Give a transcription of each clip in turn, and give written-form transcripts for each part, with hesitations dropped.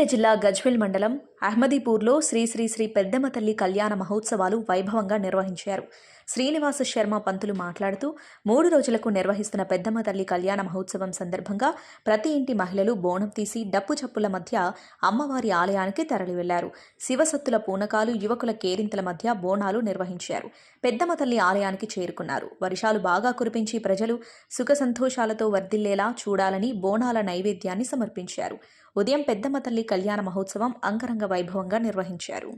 సిద్దిపేట జిల్లా గజ్వేల్ మండలం అహ్మదీపూర్లో శ్రీ శ్రీ శ్రీ పెద్దమ్మ తల్లి కళ్యాణ మహోత్సవాలు వైభవంగా నిర్వహించారు. శ్రీనివాస శర్మ పంతులు మాట్లాడుతూ 3 రోజులకు నిర్వహిస్తున్న పెద్దమ్మ తల్లి కళ్యాణ మహోత్సవం సందర్భంగా ప్రతి ఇంటి మహిళలు బోనం తీసి డప్పు చప్పుల మధ్య అమ్మవారి ఆలయానికి తరలి వెళ్లారు. శివసత్తుల పూనకాలు, యువకుల కేరింతల మధ్య బోనాలు నిర్వహించారు. పెద్దమ్మ తల్లి ఆలయానికి చేరుకున్నారు. వర్షాలు బాగా కురిపించి ప్రజలు సుఖ సంతోషాలతో వర్ధిల్లేలా చూడాలని బోనాల నైవేద్యాన్ని సమర్పించారు. ఉదయం పెద్దమ్మ తల్లి కళ్యాణ మహోత్సవం అంగరంగ వైభవంగా నిర్వహించారు.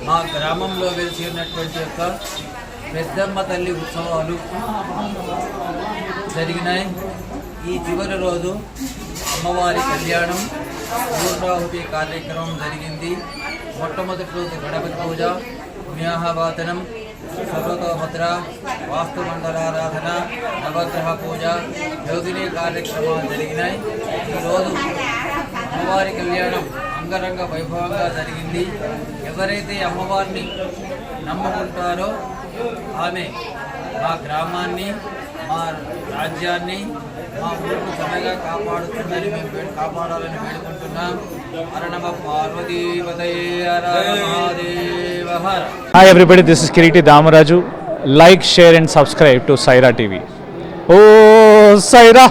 మా గ్రామంలో వెలిసినటువంటి యొక్క పెద్దమ్మ తల్లి ఉత్సవాలు జరిగినాయి. ఈ చివరి రోజు అమ్మవారి కళ్యాణం, పూర్ణాహుతి కార్యక్రమం జరిగింది. మొట్టమొదటి రోజు గణపతి పూజ, పుణ్యాహవాదనం, సర్వతోభద్ర, వాస్తుమండలారాధన, నవగ్రహ పూజ, యోగిని కార్యక్రమాలు జరిగినాయి. ఈరోజు అమ్మవారి కళ్యాణం అంగరంగ వైభవంగా జరిగింది. ఎవరైతే అమ్మవారిని నమ్ముకుంటారో ఆమె మా గ్రామాన్ని, మా రాజ్యాన్ని, మా ఊరును చల్లగా కాపాడుతుందని మేము కాపాడాలని వేడుకుంటున్నాం. హర పార్వతీపతయే హర మహాదేవ హర. Hi everybody, this is Kiriti Damaraju. Like, share and subscribe to Saira TV. Oh Saira!